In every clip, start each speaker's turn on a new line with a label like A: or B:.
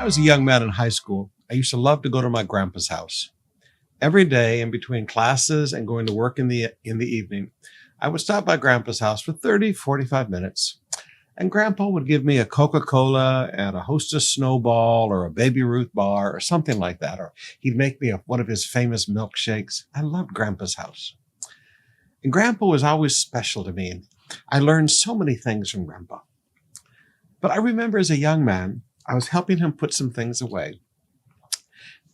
A: I was a young man in high school, I used to love to go to my grandpa's house. Every day in between classes and going to work in the evening, I would stop by grandpa's house for 30, 45 minutes. And grandpa would give me a Coca-Cola and a Hostess Snowball or a Baby Ruth bar or something like that. Or he'd make me one of his famous milkshakes. I loved grandpa's house. And grandpa was always special to me. And I learned so many things from grandpa. But I remember as a young man, I was helping him put some things away.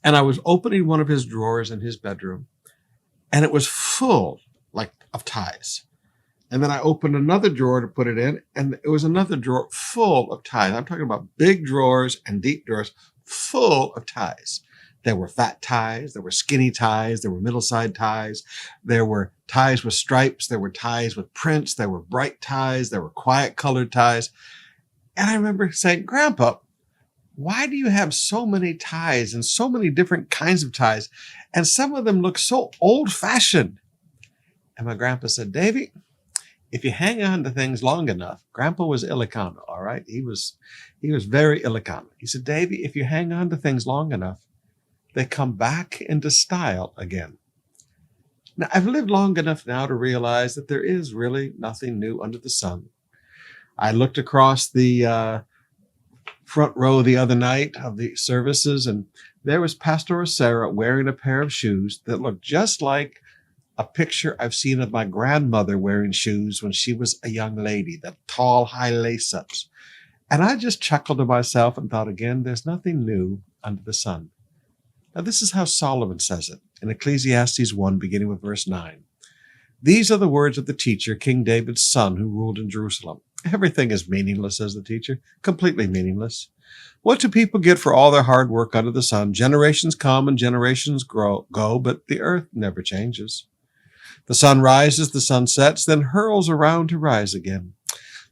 A: And I was opening one of his drawers in his bedroom, and it was full, like, of ties. And then I opened another drawer to put it in, and it was another drawer full of ties. I'm talking about big drawers and deep drawers full of ties. There were fat ties, there were skinny ties, there were middle-sized ties, there were ties with stripes, there were ties with prints, there were bright ties, there were quiet colored ties. And I remember saying, Grandpa, why do you have so many ties and so many different kinds of ties? And some of them look so old-fashioned. And my grandpa said, Davy, if you hang on to things long enough, grandpa was Ilocano, all right? He was very Ilocano. He said, Davy, if you hang on to things long enough, they come back into style again. Now, I've lived long enough now to realize that there is really nothing new under the sun. I looked across the front row the other night of the services, and there was Pastor Sarah wearing a pair of shoes that looked just like a picture I've seen of my grandmother wearing shoes when she was a young lady, the tall, high lace-ups. And I just chuckled to myself and thought again, there's nothing new under the sun. Now, this is how Solomon says it in Ecclesiastes 1, beginning with verse 9. These are the words of the teacher, King David's son, who ruled in Jerusalem. Everything is meaningless, says the teacher, completely meaningless. What do people get for all their hard work under the sun? Generations come and generations go, but the earth never changes. The sun rises, the sun sets, then hurls around to rise again.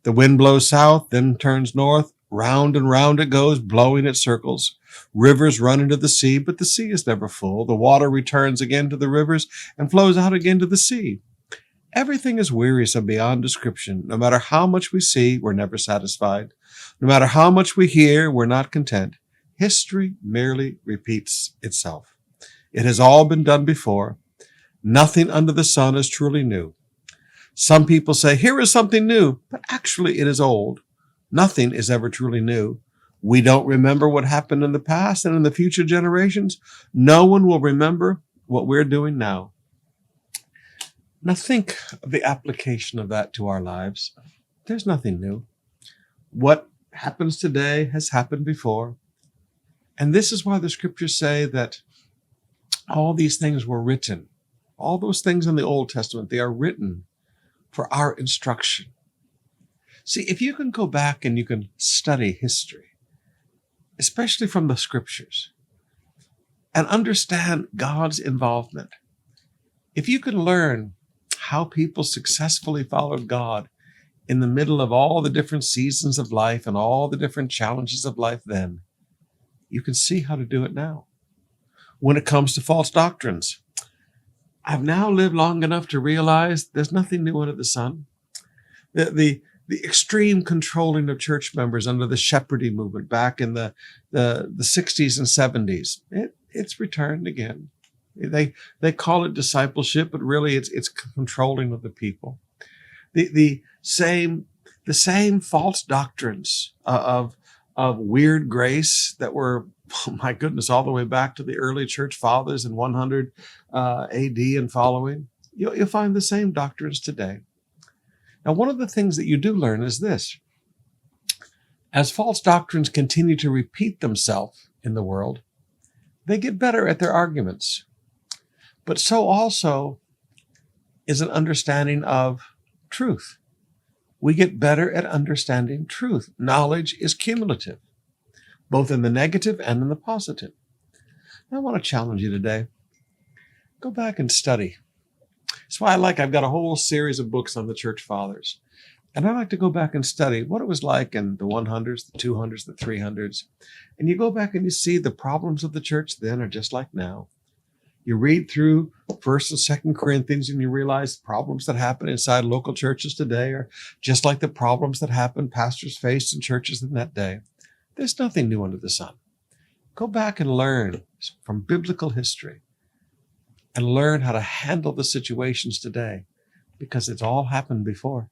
A: The wind blows south, then turns north. Round and round it goes, blowing its circles. Rivers run into the sea, but the sea is never full. The water returns again to the rivers and flows out again to the sea. Everything is wearisome beyond description. No matter how much we see, we're never satisfied. No matter how much we hear, we're not content. History merely repeats itself. It has all been done before. Nothing under the sun is truly new. Some people say, here is something new, but actually it is old. Nothing is ever truly new. We don't remember what happened in the past, and in the future generations, no one will remember what we're doing now. Now think of the application of that to our lives. There's nothing new. What happens today has happened before. And this is why the scriptures say that all these things were written. All those things in the Old Testament, they are written for our instruction. See, if you can go back and you can study history, especially from the scriptures, and understand God's involvement, if you can learn how people successfully followed God in the middle of all the different seasons of life and all the different challenges of life then, you can see how to do it now. When it comes to false doctrines, I've now lived long enough to realize there's nothing new under the sun. The extreme controlling of church members under the shepherding movement back in the 60s and 70s, it's returned again. They call it discipleship, but really it's controlling of the people. The same false doctrines of weird grace that were, oh my goodness, all the way back to the early church fathers in 100 AD and following. You'll find the same doctrines today. Now, one of the things that you do learn is this. As false doctrines continue to repeat themselves in the world, they get better at their arguments. But so also is an understanding of truth. We get better at understanding truth. Knowledge is cumulative, both in the negative and in the positive. I want to challenge you today. Go back and study. That's why I've got a whole series of books on the church fathers. And I like to go back and study what it was like in the 100s, the 200s, the 300s. And you go back and you see the problems of the church then are just like now. You read through 1st and 2nd Corinthians and you realize problems that happen inside local churches today are just like the problems that happened pastors faced in churches in that day. There's nothing new under the sun. Go back and learn from biblical history and learn how to handle the situations today, because it's all happened before.